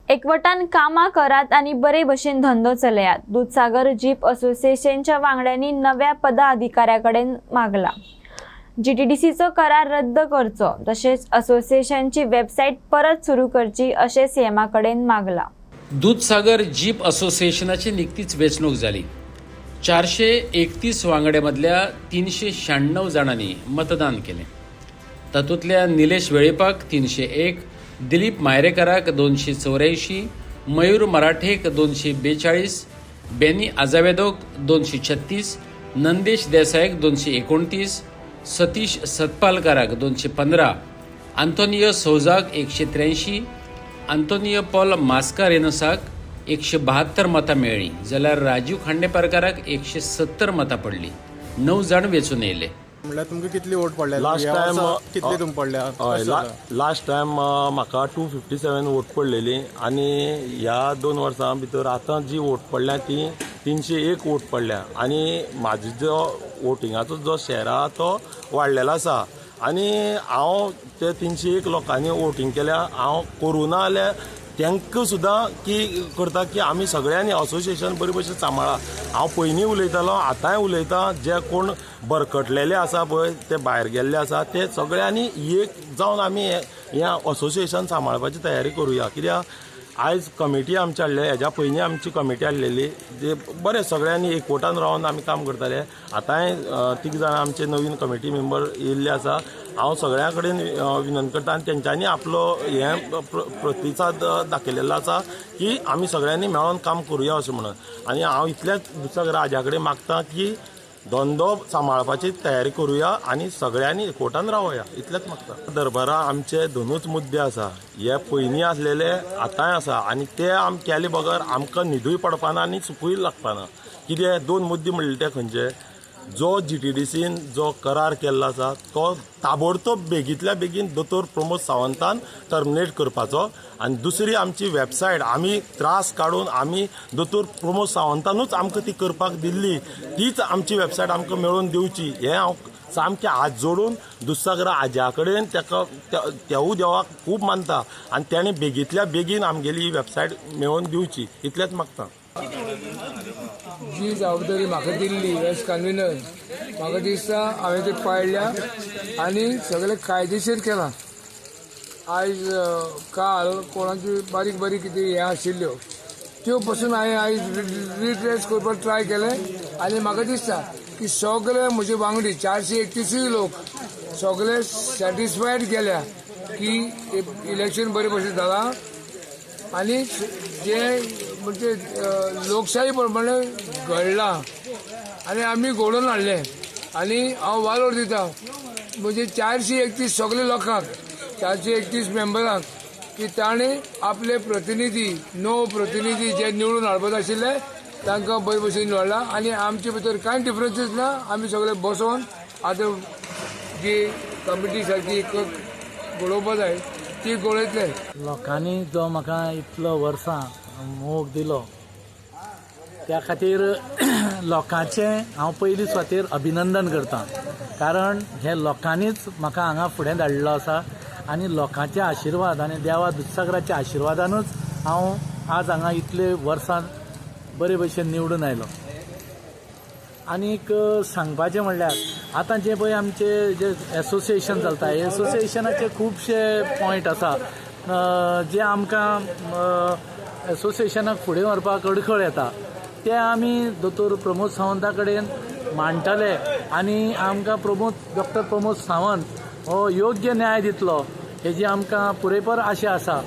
एकवटान कामां करात आणि बरे भशेन धंदो चलयात. दूधसागर जीप असोसिएशनच्या वांगड्यांनी नव्या पदाधिकाऱ्याकडेन मागला. जीटीडीसीचो करार रद्द करचो तशेंच असोसिएशनची वेबसायट परत सुरू करची अशें सीएमाकडेन मागला. दूधसागर जीप असोसिएशनाची निकतीच वेंचणूक जाली. 431 वांगड्यांमदल्या 396 जाणांनी मतदान केलें. तातूंतल्या निलेश वेळीपाक 301, दिलीप मायरेकाराक 284, मयूर मराठेक 242, बेनी आजावेदोक 236, नंदेश देसायक 229, सतीश सतपालकाराक 215, आंतोनियो सौजाक 183, आंतोनियो पॉल मास्कारेनसाक 172 मतां मेळ्ळी, जाल्यार राजीव खांडेपारकाराक 170 मतां पडली. 9 जाण वेंचून येयले. म्हणल्यार तुमकां कितली वोट पडल्या? लास्ट टायम कितली तुमकां पडल्या? हय लास्ट टायम म्हाका 257 वोट पडलेली आनी ह्या 2 वर्सां भितर आतां जी वोट पडल्या ती 301 वोट पडल्या आनी म्हाजो जो वोटिंगाचो जो शेअर आहा तो वाडलेलो आसा आनी हांव ते 301 लोकांनी वोटिंग केल्या. हांव करूना जाल्यार तांकां सुद्दां की करता की आमी सगळ्यांनी असोसिएशन बरे भशेन सांबाळा. हांव पयलीं उलयतालो, आतांय उलयतां. जे कोण भरकटलेले आसा पळय ते भायर गेल्ले आसा ते सगळ्यांनी एक जावन आमी हें असोसिएशन सांबाळपाची तयारी करुया. कित्याक आयज कमिटी आमची हाडले, हेज्या पयलीं आमची कमिटी हाडलेली जे बरे सगळ्यांनी एकवटान रावन आमी काम करताले. आतांय 3 जाणां आमचे नवीन कमिटी मेंबर येयल्ले आसा. हांव सगळ्यां कडेन विनंती करता आनी तेंच्यांनी आपलो हें प्रतिसाद दाखयलेलो आसा की आमी सगळ्यांनी मेळोन काम करुया अशें म्हणून. आनी हांव इतलेंच दुसऱ्या राजा कडेन मागतां की धंदो सांबाळपाची तयारी करुया आनी सगळ्यांनी एकवटान रावया, इतलेंच मागता. दरबारा आमचे दोनूच मुद्दे आसा. हे पयलीं आसलेले आतांय आसा आनी ते केले बगर आमकां न्हिदूय पडपाना आनी सुकूय लागपाना. कितें 2 मुद्दे म्हणले ते खंयचे? जो जीटीडीसीन जो करार केल्लो आसा तो ताबडतोब बेगींतल्या बेगीन दोतोर प्रमोद सावंतान टर्मिनेट करपाचो आनी दुसरी आमची वेबसायट आमी त्रास काडून आमी दोतोर प्रमोद सावंतानूच आमकां ती करपाक दिल्ली तीच आमची वेबसायट आमकां मेळोवन दिवची. हें हांव सामकें हात जोडून दूधसागर आज्या कडेन तेका तेवूय देवाक खूब मानता आनी तेणें बेगींतल्या बेगीन आमगेली ही वेबसायट मेळोवन दिवची, इतलेंच मागता. जी जबाबदारी म्हाका दिल्ली एज कन्व्हिनर म्हाका दिसता हांवें ती पाळल्या आनी सगळें कायदेशीर केलां. आयज काल कोणाची बारीक बारीक कितें हें आशिल्ल्यो त्यो पासून हांवें आयज रिट्रेस करपाक ट्राय केलें आनी म्हाका दिसता की सगळे म्हजे वांगडी 431 लोक सगळे सॅटिस्फायड गेल्या की इलेक्शन बरे भशेन जालां आनी जे म्हणजे लोकशाही प्रमाणे घडलां आनी आमी घडोवन हाडलें. आनी हांव वालोर दिता म्हणजे 431 सगळे लोकांक 431 मेंबरांक की ताणें आपले प्रतिनिधी 9 प्रतिनिधी जे निवडून हाडपाचे आशिल्ले तांकां बरे भशेन निवडला आनी आमचे भितर कांय डिफरन्सीस ना. आमी सगळे बसोन आतां जी कमिटी सारकी घडोवपा जाय ती घडयतले. लोकांनी जो म्हाका इतलो वर्सां मोग दिलो त्या खातीर लोकांचें हांव पयलीं स्वातेर अभिनंदन करतां. कारण हे लोकांनीच म्हाका हांगा फुडें धाडलेलो आसा आनी लोकांचे आशिर्वाद आनी देवा दूधसागराच्या आशिर्वादानूच हांव आज हांगा इतले वर्सां बरे भशेन निवडून आयलो. आनीक सांगपाचें म्हणल्यार आतां जे पळय आमचे जे एसोसिएशन चलता हे एसोसिएशनाचे खुबशे पॉयंट आसा जे आमकां एसोसिएशनाक फुडें व्हरपाक अडखळ येता. ते आमी दोतोर प्रमोद सावंता कडेन मांडटले आनी आमकां डॉक्टर प्रमोद सावंत हो योग्य न्याय दितलो हेजी आमकां पुरेपूर आशा आसा.